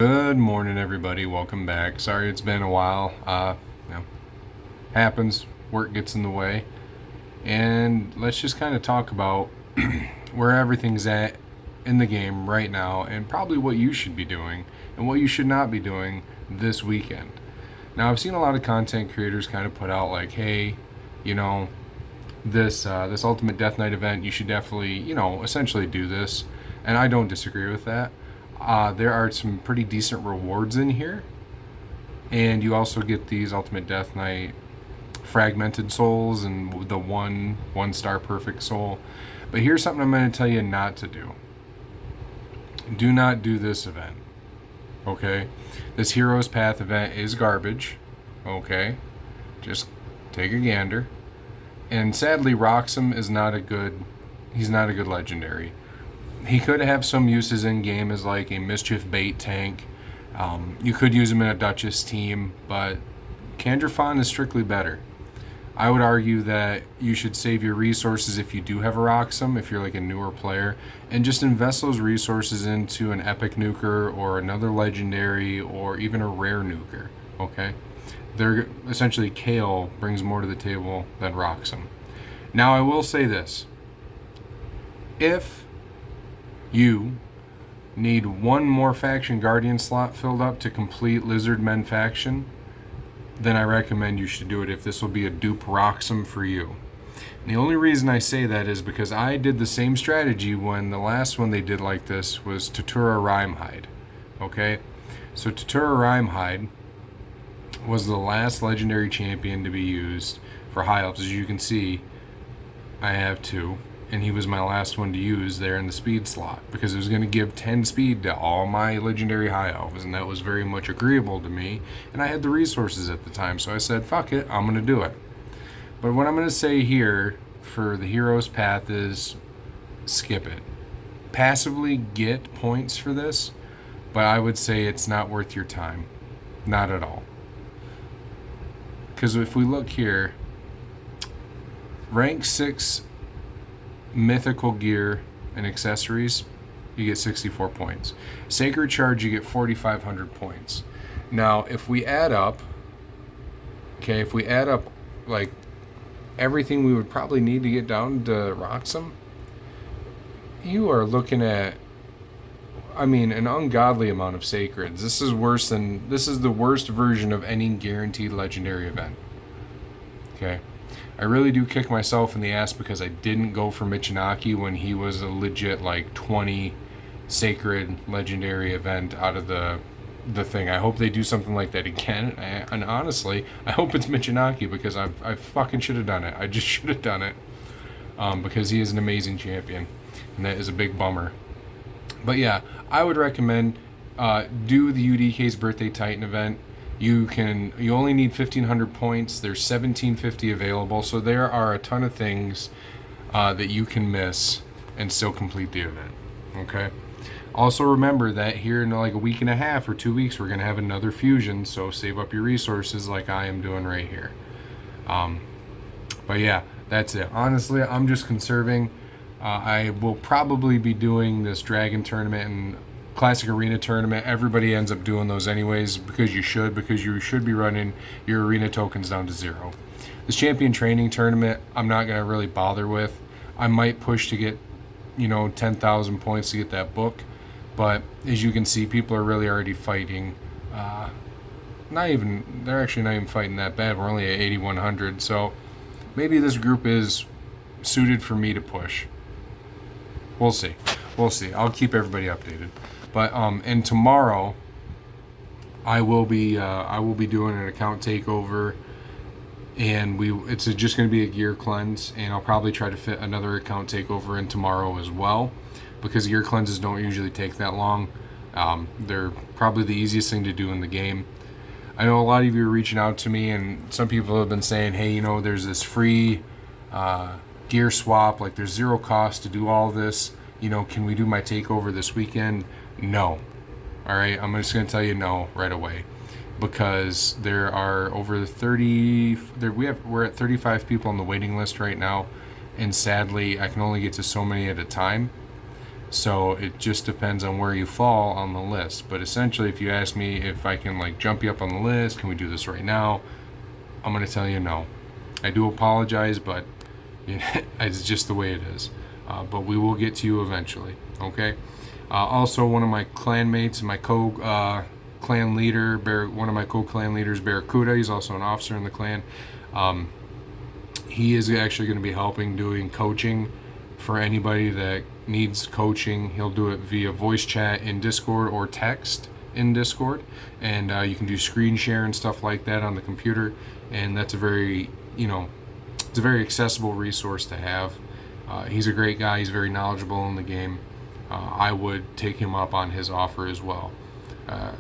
Good morning, everybody. Welcome back. Sorry it's been a while. Happens. Work gets in the way. And let's just kind of talk about where everything's at in the game right now and probably what you should be doing and what you should not be doing this weekend. Now, I've seen a lot of content creators kind of put out like, hey, you know, this Ultimate Death Knight event, you should definitely, essentially do this. And I don't disagree with that. There are some pretty decent rewards in here, and you also get these Ultimate Death Knight fragmented souls and the one star perfect soul. But here's something I'm going to tell you not to do. Do not do this event. Okay? This Hero's Path event is garbage. Okay? Just take a gander. And sadly, Roxham is not a good. He's not a good legendary. He could have some uses in game as like a mischief bait tank. You could use him in a Duchess team, but Kandrafon is strictly better. I would argue that you should save your resources if you do have a Roxham, if you're like a newer player, and just invest those resources into an epic nuker or another legendary or even a rare nuker. Okay? They're essentially Kale brings more to the table than Roxham. Now I will say this. If you need one more faction guardian slot filled up to complete Lizardmen faction, then I recommend you should do it if this will be a dupe Roxham for you. And the only reason I say that is because I did the same strategy when the last one they did like this was Tatura Rhymehide. Okay? So Tatura Rhymehide was the last legendary champion to be used for High Elves. As you can see, I have two. And he was my last one to use there in the speed slot because it was going to give 10 speed to all my legendary high elves, and that was very much agreeable to me, and I had the resources at the time, so I said, fuck it, I'm going to do it. But what I'm going to say here for the Hero's Path is skip it. Passively get points for this, but I would say it's not worth your time. Not at all. Because if we look here, rank 6 mythical gear and accessories, you get 64 points. Sacred Charge, you get 4,500 points. Now, if we add up like everything we would probably need to get down to Roxham, you are looking at, an ungodly amount of sacreds. This is the worst version of any guaranteed legendary event. Okay? I really do kick myself in the ass because I didn't go for Michinaki when he was a legit like 20 sacred legendary event out of the thing. I hope they do something like that again. And honestly, I hope it's Michinaki because I fucking should have done it. I just should have done it because he is an amazing champion, and that is a big bummer. But yeah, I would recommend do the UDK's Birthday Titan event. You only need 1,500 points. There's 1,750 available, so there are a ton of things that you can miss and still complete the event. Okay. Also remember that here in like a week and a half or 2 weeks, we're gonna have another fusion. So save up your resources like I am doing right here. But yeah, that's it. Honestly, I'm just conserving. I will probably be doing this Dragon tournament and Classic Arena tournament. Everybody ends up doing those anyways because you should be running your arena tokens down to 0. This champion training tournament, I'm not going to really bother with. I might push to get 10,000 points to get that book, but as you can see, people are really already fighting. They're actually not even fighting that bad. We're only at 8,100, so maybe this group is suited for me to push. We'll see. I'll keep everybody updated. But and tomorrow I will be doing an account takeover, and it's just going to be a gear cleanse, and I'll probably try to fit another account takeover in tomorrow as well, because gear cleanses don't usually take that long. They're probably the easiest thing to do in the game. I know a lot of you are reaching out to me, and some people have been saying, hey, there's this free gear swap, like there's 0 cost to do all this. Can we do my takeover this weekend? No. All right, I'm just going to tell you no right away, because there are over 30. We're at 35 people on the waiting list right now, and sadly, I can only get to so many at a time. So it just depends on where you fall on the list. But essentially, if you ask me if I can like jump you up on the list, can we do this right now? I'm gonna tell you no. I do apologize, but it's just the way it is. But we will get to you eventually. Okay. Also, one of my clanmates and my clan leader, one of my co-clan leaders, Barracuda. He's also an officer in the clan. He is actually going to be helping doing coaching for anybody that needs coaching. He'll do it via voice chat in Discord or text in Discord, and you can do screen share and stuff like that on the computer. And that's a very, it's a very accessible resource to have. He's a great guy. He's very knowledgeable in the game. I would take him up on his offer as well.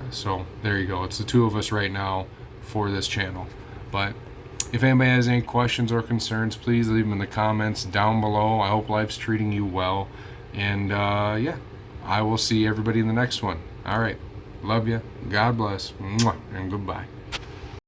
So there you go. It's the two of us right now for this channel. But if anybody has any questions or concerns, please leave them in the comments down below. I hope life's treating you well. And yeah, I will see everybody in the next one. All right. Love you. God bless. Mwah, and goodbye.